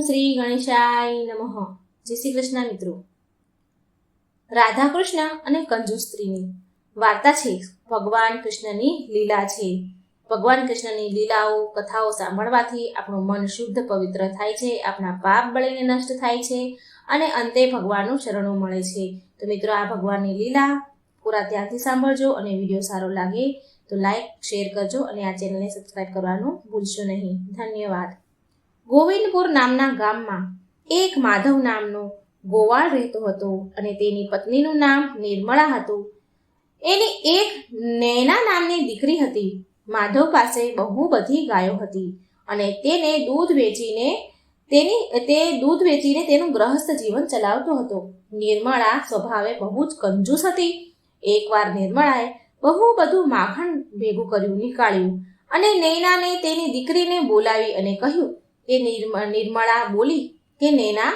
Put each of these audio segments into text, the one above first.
શ્રી ગણેશાય નમઃ. જય શ્રી કૃષ્ણ મિત્રો. રાધા કૃષ્ણ અને કંજૂસ સ્ત્રીની વાર્તા છે. ભગવાન કૃષ્ણની લીલા છે. ભગવાન કૃષ્ણની લીલાઓ કથાઓ સાંભળવાથી આપણું મન શુદ્ધ પવિત્ર થાય છે, આપણા પાપ બળીને નષ્ટ થાય છે અને અંતે ભગવાનનું શરણું મળે છે. તો મિત્રો, આ ભગવાનની લીલા પૂરા ધ્યાનથી સાંભળજો અને વિડીયો સારો લાગે તો લાઈક શેર કરજો અને આ ચેનલને સબસ્ક્રાઈબ કરવાનું ભૂલશો નહીં. ધન્યવાદ. ગોવિંદપુર નામના ગામમાં એક માધવ નામનો ગોવાળ રહેતો હતો અને તેની પત્નીનું નામ નિર્મળા હતું. એની એક નૈના નામની દીકરી હતી. માધવ પાસે બહુ બધી ગાયો હતી અને તેને દૂધ વેચીને તેનું ગ્રહસ્થ જીવન ચલાવતો હતો. નિર્મળા સ્વભાવે બહુ જ કંજૂસ હતી. એકવાર નિર્મળાએ બહુ બધું માખણ ભેગું નીકાળ્યું અને નૈનાને તેની દીકરીને બોલાવી અને કહ્યું કે નિર્મળા બોલી કે નૈના,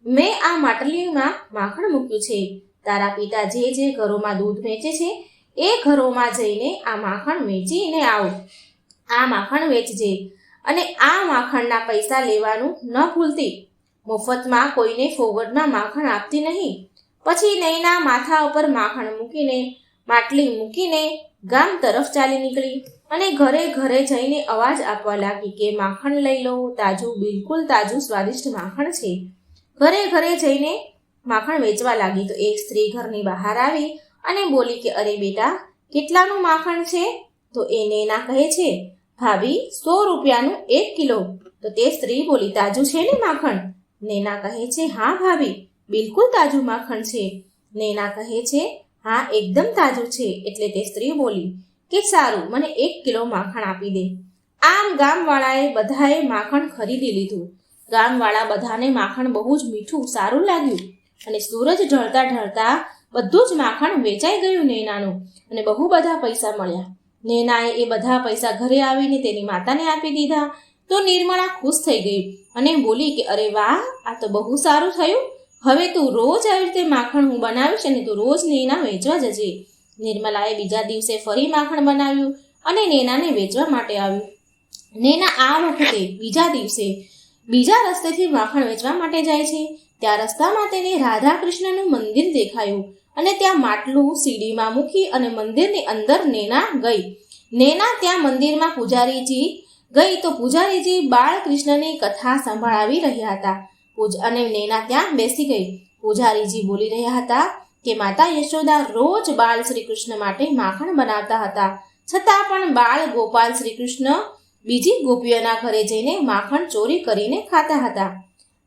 મેં આ માટલીમાં માખણ મૂક્યું છે. તારા પિતા જે ઘરોમાં દૂધ વેચે છે એ ઘરોમાં જઈને આ માખણ વેચીને આવ. આ માખણ વેચજે અને આ માખણના પૈસા લેવાનું ન ભૂલતી. મફતમાં કોઈને ફોગટમાં માખણ આપતી નહીં. પછી નૈના માથા ઉપર માખણ માટલી મૂકીને ગામ તરફ ચાલી નીકળી અને ઘરે ઘરે જઈને અવાજ આપવા લાગી કે માખણ લઈ લો, તાજું, બિલકુલ તાજું સ્વાદિષ્ટ માખણ છે. ઘરે ઘરે જઈને માખણ વેચવા લાગી તો એક સ્ત્રી ઘરની બહાર આવી અને બોલી કે અરે બેટા, કેટલાનું માખણ છે? તો એ નૈના કહે છે, ભાભી, 100 રૂપિયાનું 1 કિલો. તો તે સ્ત્રી બોલી, તાજું છે ને માખણ? નૈના કહે છે, હા ભાભી, બિલકુલ તાજું માખણ છે. નૈના કહે છે, હા, એકદમ તાજું છે. એટલે તે સ્ત્રી બોલી કે સારું, મને 1 કિલો માખણ આપી દે. આમ ગામવાળાએ બધાએ માખણ ખરીદી લીધું. ગામવાળા બધાને માખણ બહુ જ મીઠું સારું લાગ્યું અને સૂરજ ઢળતા ઢળતા બધું જ માખણ વેચાઈ ગયું નૈનાનું અને બહુ બધા પૈસા મળ્યા. નૈનાએ એ બધા પૈસા ઘરે આવીને તેની માતાને આપી દીધા. તો નિર્મળા ખુશ થઈ ગઈ અને બોલી કે અરે વાહ, આ તો બહુ સારું થયું. હવે તું રોજ આવી રીતે માખણ હું બનાવીશ અને તું રોજ નૈના વેચવા જજે. નિર્મલાએ બીજા દિવસે ફરી માખણ બનાવ્યું અને નૈનાને વેચવા માટે આવ્યું. નૈના આ વખતે બીજા દિવસે બીજા રસ્તેથી માખણ વેચવા માટે જાય છે. ત્યાં રસ્તામાં તેને રાધા કૃષ્ણનું મંદિર દેખાયું અને ત્યાં માટલું સીડીમાં મૂકી અને મંદિરની અંદર નૈના ગઈ. નૈના ત્યાં મંદિરમાં પૂજારીજી ગઈ તો પૂજારીજી બાળકૃષ્ણની કથા સંભળાવી રહ્યા હતા અને નૈના ત્યાં બેસી ગઈ. પૂજારીજી બોલી રહ્યા હતા કે માતા યશોદા રોજ બાળ શ્રી કૃષ્ણ માટે માખણ બનાવતા હતા, છતાં પણ બાળ ગોપાલ શ્રી કૃષ્ણ બીજી ગોપીઓના ઘરે જઈને માખણ ચોરી કરીને ખાતા હતા.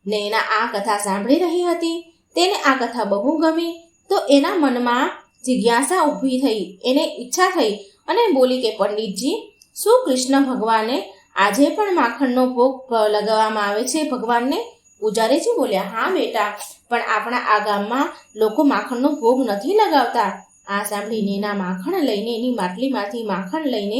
નૈના આ કથા સાંભળી રહી હતી. તેને આ કથા બહુ ગમી તો એના મનમાં જિજ્ઞાસા ઊભી થઈ. એને ઈચ્છા થઈ અને બોલી કે પંડિતજી, શું કૃષ્ણ ભગવાને આજે પણ માખણનો ભોગ લગાવવામાં આવે છે ભગવાનને? પૂજારીજી બોલ્યા, હા બેટા, પણ આપણા આ ગામમાં લોકો માખણનો ભોગ નથી લગાવતા. આ સાંભળી નૈના માખણ લઈને એની માટલીમાંથી માખણ લઈને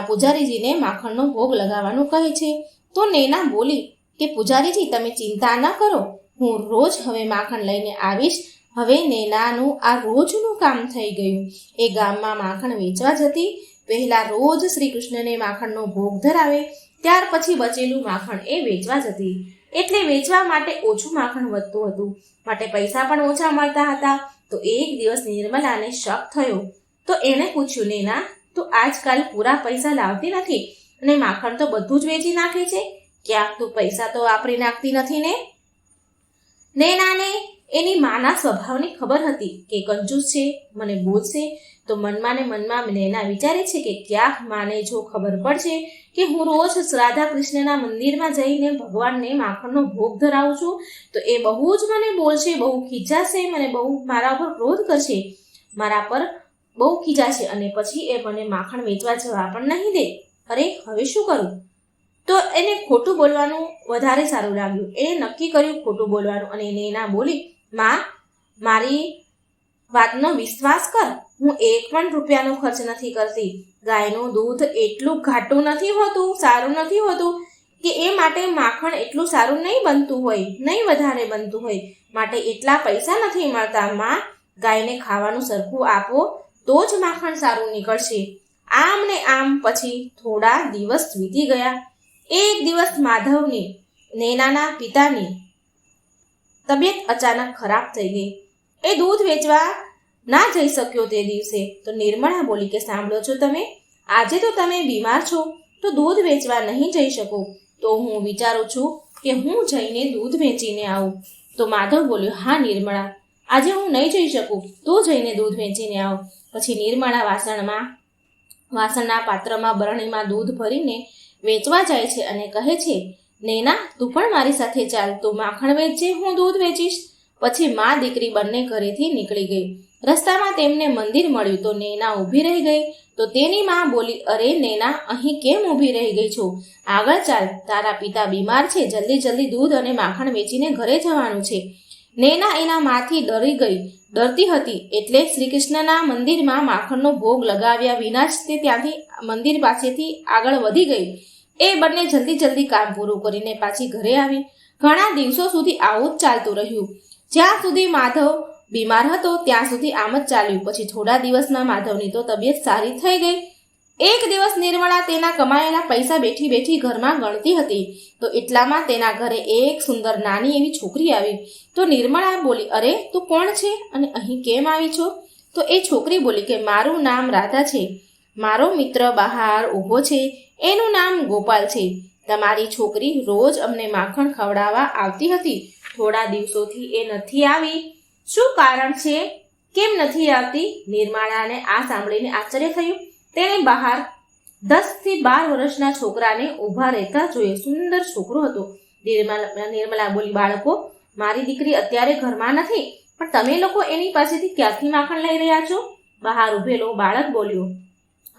પૂજારીજીને માખણનો ભોગ લગાવવાનું કહે છે. તો નૈના બોલી કે પૂજારીજી, તમે ચિંતા ન કરો, હું રોજ હવે માખણ લઈને આવીશ. હવે નૈનાનું આ રોજનું કામ થઈ ગયું. એ ગામમાં માખણ વેચવા જતી. પહેલા રોજ શ્રી કૃષ્ણને માખણનો ભોગ ધરાવે, ત્યાર પછી બચેલું માખણ એ વેચવા જતી. એટલે વેચવા માટે ઓછું માખણ વધતું હતું, માટે પૈસા પણ ઓછા મળતા હતા. તો એક દિવસ નિર્મલાને શક થયો. તો એણે પૂછ્યું, નૈના, તું આજકાલ પૂરા પૈસા લાવતી નથી અને માખણ તો બધું જ વેચી નાખે છે. ક્યાંક તું પૈસા તો વાપરી નાખતી નથી ને? નૈનાને એની માના સ્વભાવની ખબર હતી કે કંજૂસ છે, મને બોલશે. તો મનમાં ને મનમાં નૈના વિચારે છે કે ક્યાંક માને જો ખબર પડશે કે હું રોજ રાધા કૃષ્ણના મંદિરમાં જઈને ભગવાનને માખણનો ભોગ ધરાવું છું તો એ બહુ જ મને બોલશે, બહુ ખીજાશે, મને બહુ મારા પર ક્રોધ કરશે, મારા પર બહુ ખીજાશે અને પછી એ મને માખણ વેચવા જવા પણ નહીં દે. અરે, હવે શું કરું? તો એને ખોટું બોલવાનું વધારે સારું લાગ્યું. એને નક્કી કર્યું ખોટું બોલવાનું અને નૈના બોલી, માં, મારી વાતનો વિશ્વાસ કર, હું 1 પણ રૂપિયાનો ખર્ચ નથી કરતી. ગાયનું દૂધ એટલું ઘાટું નથી હોતું, સારું નથી હોતું કે એ માટે માખણ એટલું સારું નહીં બનતું હોય, નહીં વધારે બનતું હોય, માટે એટલા પૈસા નથી મળતા. માં, ગાયને ખાવાનું સરખું આપો તો જ માખણ સારું નીકળશે. આમ ને આમ પછી થોડા દિવસ વીતી ગયા. એક દિવસ માધવની નૈનાના પિતાની તબિયત અચાનક ખરાબ થઈ ગઈ. એ દૂધ વેચવા ના જઈ શક્યો તે દિવસે. તો નિર્મળા બોલી કે સાંભળો છો તમે, આજે તો તમે બીમાર છો તો દૂધ વેચવા નહીં જઈ શકો, તો હું વિચારું છું કે હું જઈને દૂધ વેચીને આવું. તો માધવ બોલ્યો, હા નિર્મળા, આજે હું નહીં જઈ શકું, તું જઈને દૂધ વેચીને આવ. પછી નિર્મળા વાસણના પાત્રમાં બરણીમાં દૂધ ભરીને વેચવા જાય છે અને કહે છે, નૈના તું પણ મારી સાથે ચાલ, તું માખણ વેચજે, હું દૂધ વેચીશ. પછી મા દીકરી બંને ઘરેથી નીકળી ગઈ. રસ્તામાં તેમને મંદિર મળ્યું તો નૈના ઊભી રહી ગઈ. તો તેની મા બોલી, અરે નૈના, અહીં કેમ ઊભી રહી ગઈ છો? આગળ ચાલ, તારા પિતા બીમાર છે, જલ્દી જલ્દી દૂધ અને માખણ વેચીને ઘરે જવાનું છે. નૈના એના માથી ડરતી હતી એટલે શ્રી કૃષ્ણના મંદિરમાં માખણનો ભોગ લગાવ્યા વિના જ તે ત્યાંથી મંદિર પાસેથી આગળ વધી ગઈ. એ બંને જલ્દી જલ્દી કામ પૂરું કરીને પાછી ઘરે આવી. ઘણા દિવસો સુધી આવું જ ચાલતું રહ્યું. જ્યાં સુધી માધવ બીમાર હતો ત્યાં સુધી આમ જ ચાલ્યું. પછી થોડા દિવસમાં માધવની તો તબિયત સારી થઈ ગઈ. એક દિવસ નિર્મળા તેના કમાયેલા પૈસા બેઠી બેઠી ઘરમાં ગણતી હતી. તો એટલામાં તેના ઘરે એક સુંદર નાની એવી છોકરી આવી. તો નિર્મળા બોલી, અરે તું કોણ છે અને અહીં કેમ આવી છો? તો એ છોકરી બોલી કે મારું નામ રાધા છે, મારો મિત્ર બહાર ઊભો છે, એનું નામ ગોપાલ છે. તમારી છોકરી રોજ અમને માખણ ખવડાવવા આવતી હતી, થોડા દિવસોથી એ નથી આવી, શું કારણ છે? કેમ નથી આવતી? નિર્મળાને આ સાંભળીને આશ્ચર્ય થયું. તેણે બહાર 10 થી 12 વર્ષના છોકરાને ઊભા રહેતા જોયે. સુંદર છોકરો હતો. નિર્મળા બોલી, બાળકો, મારી દીકરી અત્યારે ઘરમાં નથી, પણ તમે લોકો એની પાસેથી ક્યાંથી માખણ લઈ રહ્યા છો? બહાર ઊભેલો બાળક બોલ્યો,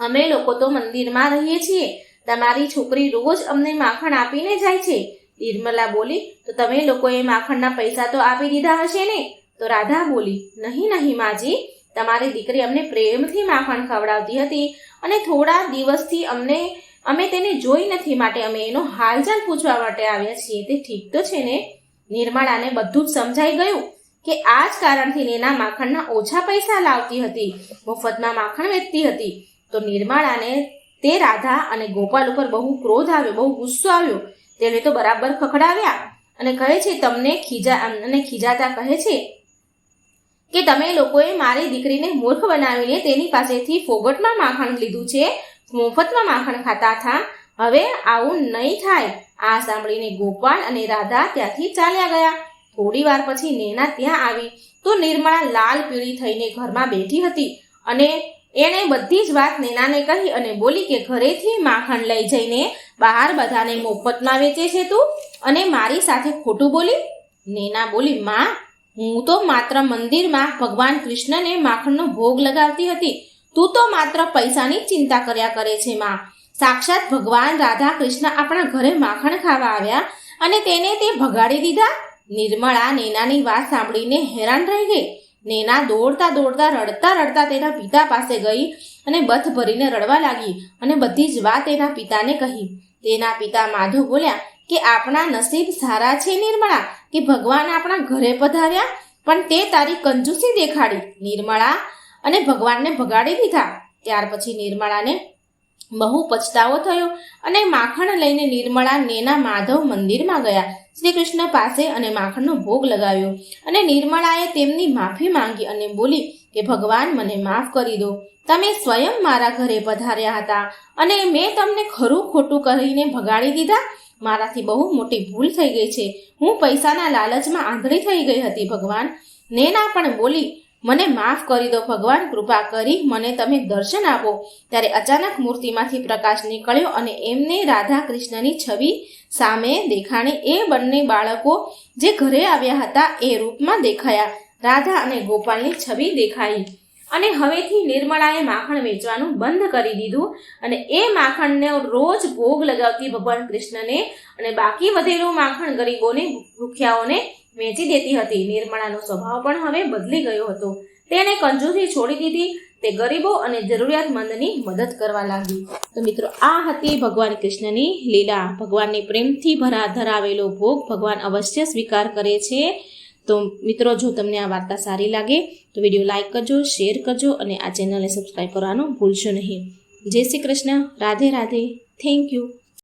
અમે લોકો તો મંદિરમાં રહીએ છીએ, તમારી છોકરી રોજ અમને માખણ આપીને જાય છે. નિર્મલા બોલી, તો તમે લોકોએ માખણના પૈસા તો આપી દીધા હશે ને? તો રાધા બોલી, નહીં માજી, તમારી દીકરી અમને પ્રેમથી માખણ ખવડાવતી હતી અને થોડા દિવસથી અમે તેને જોઈ નથી, માટે અમે એનો હાલચાલ પૂછવા માટે આવ્યા છીએ. તે ઠીક તો છે ને? નિર્મળાને બધું જ સમજાઈ ગયું કે આ જ કારણથી એના માખણના ઓછા પૈસા લાવતી હતી, મફતમાં માખણ વેચતી હતી. તો નિર્મળાને તે રાધા અને ગોપાલ ઉપર બહુ ક્રોધ આવ્યો, બહુ ગુસ્સો આવ્યો. તેને તો બરાબર ખખડાવ્યા અને કહે છે, ખીજાતા કહે છે કે તમે લોકોએ મારી દીકરીને મૂર્ખ બનાવીને તેની પાસેથી ફોગટમાં માખણ લીધું છે, મફતમાં માખણ ખાતા હતા. હવે આવું નહીં થાય. આ સાંભળીને ગોપાલ અને રાધા ત્યાંથી ચાલ્યા ગયા. થોડી વાર પછી નૈના ત્યાં આવી. તો નિર્મળા લાલ પીળી થઈને ઘરમાં બેઠી હતી અને એણે બધી જ વાત નૈનાને કહી અને બોલી કે ઘરેથી માખણ લઈ જઈને બહાર બધાને મફતમાં વેચે છે તું, અને મારી સાથે ખોટું બોલી. નૈના બોલી, માં, હું તો માત્ર મંદિરમાં ભગવાન કૃષ્ણને માખણનો ભોગ લગાવતી હતી, તું તો માત્ર પૈસાની જ ચિંતા કર્યા કરે છે. માં, સાક્ષાત ભગવાન રાધા કૃષ્ણ આપણા ઘરે માખણ ખાવા આવ્યા અને તેને તે ભગાડી દીધા. નિર્મળા નૈનાની વાત સાંભળીને હેરાન રહી ગઈ. નૈના દોડતા રડતા તેના પિતા પાસે ગઈ અને બથ ભરીને રડવા લાગી અને બધી જ વાત તેના પિતાને કહી. તેના પિતા માધવ બોલ્યા કે આપણા નસીબ સારા છે નિર્મળા, કે ભગવાન આપણા ઘરે પધાર્યા, પણ તે તારી કંજૂસી દેખાડી નિર્મળા અને ભગવાનને ભગાડી દીધા. ત્યાર પછી નિર્મળાને બહુ પછતાવો થયો અને માખણ લઈને નિર્મળા નૈના માધવ મંદિરમાં ગયા શ્રી કૃષ્ણ પાસે અને માખણનો ભોગ લગાવ્યો. અને નિર્મળાએ તેમની માફી માંગી અને બોલી કે ભગવાન, મને માફ કરી દો, તમે સ્વયં મારા ઘરે પધાર્યા હતા અને મેં તમને ખરું ખોટું કહીને ભગાડી દીધા. મારાથી બહુ મોટી ભૂલ થઈ ગઈ છે, હું પૈસાના લાલચમાં આંધળી થઈ ગઈ હતી ભગવાન. નૈના પણ બોલી, મને માફ કરી દો ભગવાન, કૃપા કરી મને તમે દર્શન આપો. ત્યારે અચાનક મૂર્તિમાંથી પ્રકાશ નીકળ્યો અને એમને રાધા કૃષ્ણની છબી સામે દેખાણી. એ બંને બાળકો જે ઘરે આવ્યા હતા એ રૂપમાં દેખાયા. રાધા અને ગોપાલની છબી દેખાઈ અને હવેથી નિર્મળાએ માખણ વેચવાનું બંધ કરી દીધું અને એ માખણને રોજ ભોગ લગાવતી ભગવાન કૃષ્ણને અને બાકી વધેલું માખણ ગરીબોને, ભૂખ્યાઓને વેચી દેતી હતી. નિર્મળાનો સ્વભાવ પણ હવે બદલી ગયો હતો. તેને કંજૂસી છોડી દીધી. તે ગરીબો અને જરૂરિયાતમંદની મદદ કરવા લાગી. તો મિત્રો, આ હતી ભગવાન કૃષ્ણની લીલા. ભગવાનને પ્રેમથી ધરાવેલો ભોગ ભગવાન અવશ્ય સ્વીકાર કરે છે. તો મિત્રો, જો તમને આ વાર્તા સારી લાગે તો વિડીયો લાઈક કરજો, શેર કરજો અને આ ચેનલને સબસ્ક્રાઈબ કરવાનું ભૂલશો નહીં. જય શ્રી કૃષ્ણ. રાધે રાધે. Thank you.